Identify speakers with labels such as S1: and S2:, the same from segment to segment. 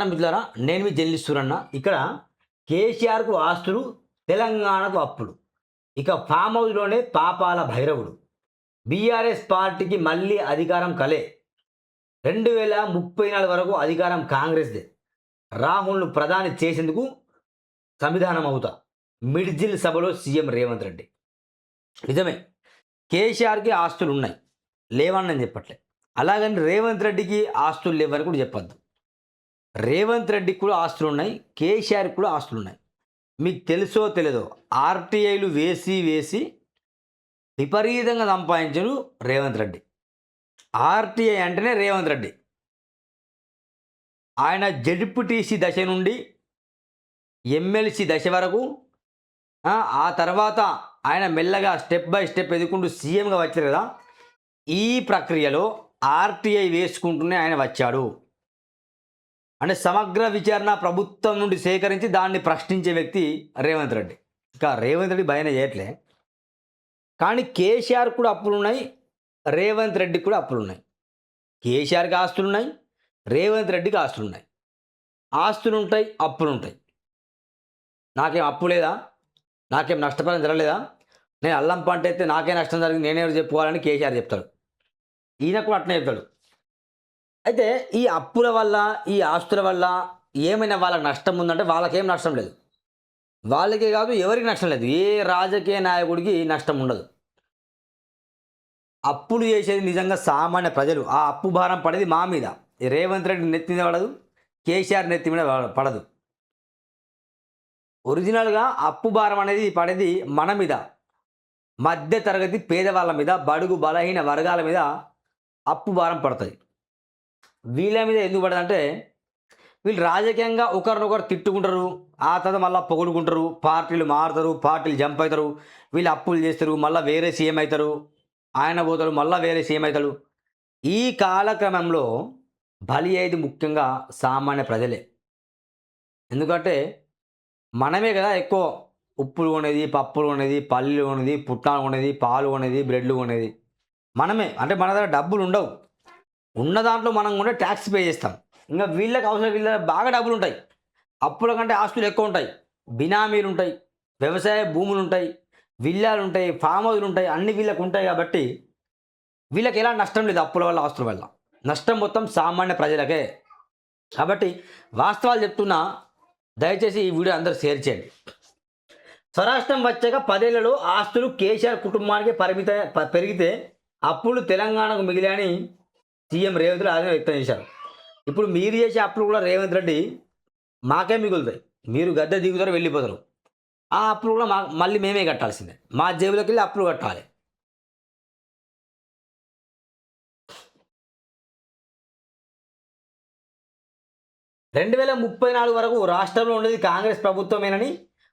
S1: నమస్కారం మిత్రులారా, నేను మీ జర్నలిస్ట్ సూరన్న. ఇక్కడ కేసీఆర్కు ఆస్తులు, తెలంగాణకు అప్పులు. ఇక ఫామ్ హౌస్లోనే పాపాల భైరవుడు. బీఆర్ఎస్ పార్టీకి మళ్ళీ అధికారం కలే. 2034 వరకు అధికారం కాంగ్రెస్దే. రాహుల్ను ప్రధాని చేసేందుకు సంవిధానం అవుతా. మిడ్జిల్ సభలో సీఎం రేవంత్ రెడ్డి. నిజమే, కేసీఆర్కి ఆస్తులు ఉన్నాయి, లేవని నేను చెప్పట్లే. అలాగని రేవంత్ రెడ్డికి ఆస్తులు లేవని కూడా చెప్పొద్దు. రేవంత్ రెడ్డికి కూడా ఆస్తులు ఉన్నాయి, కేసీఆర్కి కూడా ఆస్తులు ఉన్నాయి. మీకు తెలుసో తెలియదో, ఆర్టీఐలు వేసి విపరీతంగా సంపాదించడు రేవంత్ రెడ్డి. ఆర్టీఐ అంటేనే రేవంత్ రెడ్డి. ఆయన జడ్పీటీసీ దశ నుండి ఎమ్మెల్సీ దశ వరకు, ఆ తర్వాత ఆయన మెల్లగా స్టెప్ బై స్టెప్ ఎదుర్కొంటూ సీఎంగా వచ్చారు కదా. ఈ ప్రక్రియలో ఆర్టీఐ వేసుకుంటూనే ఆయన వచ్చాడు. అంటే సమగ్ర విచారణ ప్రభుత్వం నుండి సేకరించి దాన్ని ప్రశ్నించే వ్యక్తి రేవంత్ రెడ్డి. ఇంకా రేవంత్ రెడ్డి భయన చేయట్లే. కానీ కేసీఆర్ కూడా అప్పులు ఉన్నాయి, రేవంత్ రెడ్డికి కూడా అప్పులు ఉన్నాయి. కేసీఆర్కి ఆస్తులు ఉన్నాయి, రేవంత్ రెడ్డికి ఆస్తులు ఉన్నాయి. ఆస్తులు ఉంటాయి, అప్పులు ఉంటాయి. నాకేం అప్పు లేదా, నాకేం నష్టపరం జరగలేదా, నేను అల్లం పంట అయితే నాకే నష్టం జరిగింది, నేనెవరు చెప్పుకోవాలని కేసీఆర్ చెప్తాడు. ఈయన కూడా అట్నే చెప్తాడు. అయితే ఈ అప్పుల వల్ల, ఈ ఆస్తుల వల్ల ఏమైనా వాళ్ళకి నష్టం ఉందంటే వాళ్ళకేం నష్టం లేదు. వాళ్ళకే కాదు, ఎవరికి నష్టం లేదు. ఏ రాజకీయ నాయకుడికి నష్టం ఉండదు. అప్పులు చేసేది నిజంగా సామాన్య ప్రజలు. ఆ అప్పు భారం పడేది మా మీద. రేవంత్ రెడ్డి నెత్తి మీద పడదు, కేసీఆర్ నెత్తి మీద పడదు. ఒరిజినల్గా అప్పు భారం అనేది పడేది మన మీద, మధ్య తరగతి పేదవాళ్ళ మీద, బడుగు బలహీన వర్గాల మీద అప్పు భారం పడుతుంది. వీళ్ళ మీద ఎందుకు పడదంటే, వీళ్ళు రాజకీయంగా ఒకరినొకరు తిట్టుకుంటారు, ఆ తర్వాత మళ్ళీ పొగుడుకుంటారు, పార్టీలు మారుతారు, పార్టీలు జంప్ అవుతారు, వీళ్ళు అప్పులు చేస్తారు, మళ్ళీ వేరే సీఎం అవుతారు, ఆయన పోతారు, మళ్ళీ వేరే సీఎం అవుతారు. ఈ కాలక్రమంలో బలి అయ్యేది ముఖ్యంగా సామాన్య ప్రజలే. ఎందుకంటే మనమే కదా ఎక్కువ ఉప్పులు కొనేది, పప్పులు కొనేది, పల్లీలు కొనేది, పుట్నాలు కొనేది, పాలు కొనేది, బ్రెడ్లు కొనేది మనమే. అంటే మన దగ్గర డబ్బులు ఉండవు, ఉన్న దాంట్లో మనం కూడా ట్యాక్స్ పే చేస్తాం. ఇంకా వీళ్ళకి అవసరం, వీళ్ళ బాగా డబ్బులు ఉంటాయి, అప్పుల కంటే ఆస్తులు ఎక్కువ ఉంటాయి, బినామీలు ఉంటాయి, వ్యవసాయ భూములు ఉంటాయి, విల్లాలు ఉంటాయి, ఫామ్ హౌస్లు ఉంటాయి, అన్ని వీళ్ళకి ఉంటాయి. కాబట్టి వీళ్ళకి ఎలా నష్టం లేదు. అప్పుల వల్ల, ఆస్తుల వల్ల నష్టం మొత్తం సామాన్య ప్రజలకే. కాబట్టి వాస్తవాలు చెప్తున్నా, దయచేసి ఈ వీడియో అందరూ షేర్ చేయండి. స్వరాష్ట్రం వచ్చాక 10 ఏళ్లలో ఆస్తులు కేసీఆర్ కుటుంబానికి పెరిగితే అప్పులు తెలంగాణకు మిగిలాయని సీఎం రేవంత్ రెడ్డి ఆగ్రహం వ్యక్తం చేశారు. ఇప్పుడు మీరు చేసే అప్పులు కూడా రేవంత్ రెడ్డి మాకే మిగులుతాయి. మీరు గద్దె దిగుతారు, వెళ్ళిపోతారు. ఆ అప్పులు కూడా మళ్ళీ మేమే కట్టాల్సిందే. మా జేబులోకి వెళ్ళి అప్పులు కట్టాలి. (2034) వరకు రాష్ట్రంలో ఉండేది కాంగ్రెస్ ప్రభుత్వమేనని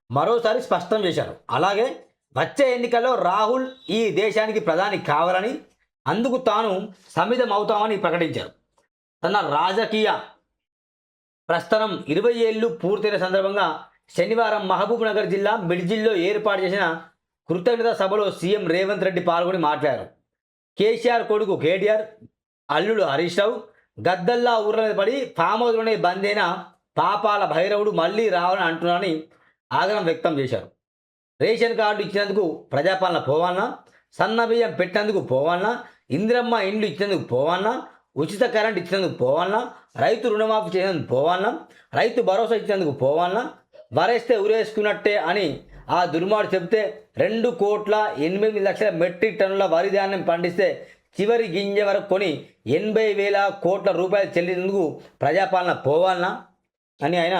S1: మరోసారి స్పష్టం చేశారు. అలాగే వచ్చే ఎన్నికల్లో రాహుల్ ఈ దేశానికి ప్రధాని కావాలని, అందుకు తాను సమిధం అవుతామని ప్రకటించారు. తన రాజకీయ ప్రస్థానం 20 ఏళ్లు పూర్తయిన సందర్భంగా శనివారం మహబూబ్ నగర్ జిల్లా మిడ్జిల్లో ఏర్పాటు చేసిన కృతజ్ఞత సభలో సీఎం రేవంత్ రెడ్డి పాల్గొని మాట్లాడారు. కేసీఆర్ కొడుకు కేటీఆర్, అల్లుడు హరీష్ రావు గద్దల్లా ఊర్ల మీద పడి ఫామ్ హౌస్లోనే బందైన పాపాల భైరవుడు మళ్ళీ రావాలని అంటున్నారని ఆగ్రహం వ్యక్తం చేశారు. రేషన్ కార్డు ఇచ్చినందుకు ప్రజాపాలన పోవాలన్నా, సన్నబియ్యం పెట్టినందుకు పోవాలన్నా, ఇందిరమ్మ ఇండ్లు ఇచ్చినందుకు పోవాలన్నా, ఉచిత కరెంట్ ఇచ్చినందుకు పోవాలన్నా, రైతు రుణమాఫీ చేసినందుకు పోవాలన్నా, రైతు భరోసా ఇచ్చినందుకు పోవాలన్నా, వరేస్తే ఉరేసుకున్నట్టే అని ఆ దుర్మార్గుడు చెబితే 2,08,00,000 మెట్రిక్ టన్నుల వరి ధాన్యం పండిస్తే చివరి గింజ వరకు కొని 80,000 కోట్ల రూపాయలు చెల్లినందుకు ప్రజాపాలన పోవాలన్నా అని ఆయన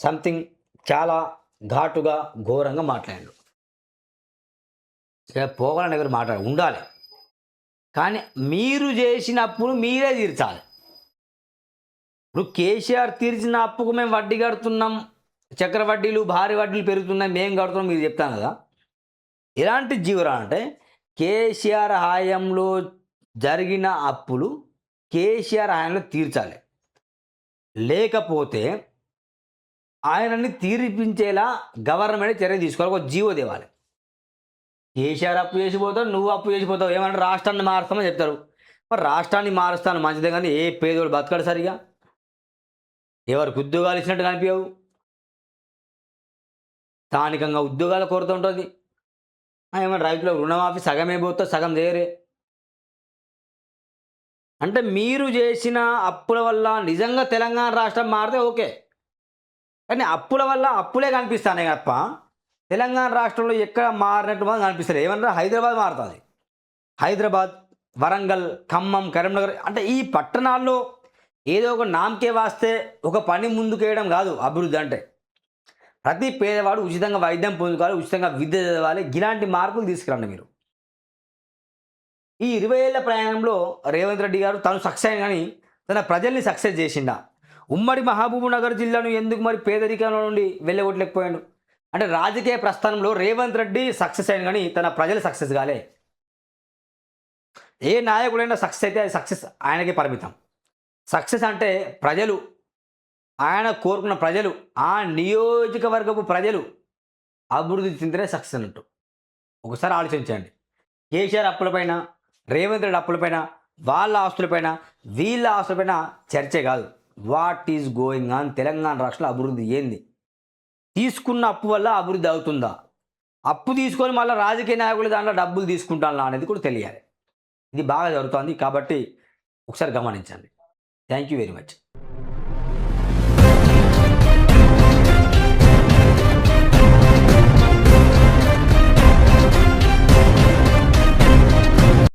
S1: సంథింగ్ చాలా ఘాటుగా, ఘోరంగా మాట్లాడాడు. పోవాలని ఎవరు మాట్లాడారు, ఉండాలి. కానీ మీరు చేసినప్పుడు మీరే తీర్చాలి. ఇప్పుడు కేసీఆర్ తీర్చిన అప్పుకు మేము వడ్డీ కడుతున్నాం, చక్ర వడ్డీలు, భారీ వడ్డీలు పెరుగుతున్నాయి, మేము కడుతున్నాం మీరు చెప్తాను కదా. ఎలాంటి జీవరా అంటే, కేసీఆర్ హయాంలో జరిగిన అప్పులు కేసీఆర్ హయాంలో తీర్చాలి. లేకపోతే ఆయనని తీర్పించేలా గవర్నమెంట్ చర్య తీసుకోవాలి, ఒక జీవో తేవాలి. కేసీఆర్ అప్పు చేసిపోతావు, నువ్వు అప్పు చేసిపోతావు, ఏమంటే రాష్ట్రాన్ని మారుస్తామని చెప్తారు. మరి రాష్ట్రాన్ని మారుస్తాను మంచిదే, కానీ ఏ పేదోడు బతకడు సరిగా. ఎవరికి ఉద్యోగాలు ఇచ్చినట్టు కనిపించవు. స్థానికంగా ఉద్యోగాల కొరత ఉంటుంది. ఏమన్నా రైతులకు రుణమాఫీ సగమే పోతే సగం చేయరే. అంటే మీరు చేసిన అప్పుల వల్ల నిజంగా తెలంగాణ రాష్ట్రం మారితే ఓకే. కానీ అప్పుల వల్ల అప్పులే కనిపిస్తానే తప్ప తెలంగాణ రాష్ట్రంలో ఎక్కడ మారినట్టు మాత్రం కనిపిస్తలేదు. ఏమన్నా హైదరాబాద్ మారుతుంది. హైదరాబాద్, వరంగల్, ఖమ్మం, కరీంనగర్ అంటే ఈ పట్టణాల్లో ఏదో ఒక నామకే వాస్తే ఒక పని ముందుకేయడం కాదు అభివృద్ధి అంటే. ప్రతి పేదవాడు ఉచితంగా వైద్యం పొందుకోవాలి, ఉచితంగా విద్య చదవాలి. ఇలాంటి మార్పులు తీసుకురండి మీరు. ఈ 20 ఏళ్ల ప్రయాణంలో రేవంత్ రెడ్డి గారు తను సక్సెస్ అయిన కానీ తన ప్రజల్ని సక్సెస్ చేసిండా? ఉమ్మడి మహబూబ్నగర్ జిల్లాను ఎందుకు మరి పేదరికంలో నుండి వెళ్ళగొట్టలేకపోయాడు? అంటే రాజకీయ ప్రస్థానంలో రేవంత్ రెడ్డి సక్సెస్ అయిన కానీ తన ప్రజలు సక్సెస్ కాలే. ఏ నాయకుడైనా సక్సెస్ అయితే అది సక్సెస్ ఆయనకే పరిమితం. సక్సెస్ అంటే ప్రజలు, ఆయన కోరుకున్న ప్రజలు, ఆ నియోజకవర్గపు ప్రజలు అభివృద్ధి చెందితే సక్సెస్ అన్నట్టు. ఒకసారి ఆలోచించండి. కేసీఆర్ అప్పులపైన, రేవంత్ రెడ్డి అప్పులపైన, వాళ్ళ ఆస్తులపైన, వీళ్ళ ఆస్తులపైన చర్చే కాదు. What is going on? Telangana రాష్ట్రంలో అభివృద్ధి ఏంది? తీసుకున్న అప్పు వల్ల అభివృద్ధి అవుతుందా? అప్పు తీసుకొని మళ్ళీ రాజకీయ నాయకులు దాంట్లో డబ్బులు తీసుకుంటానా అనేది కూడా తెలియాలి. ఇది బాగా జరుగుతుంది. కాబట్టి ఒకసారి గమనించండి. Thank you very much.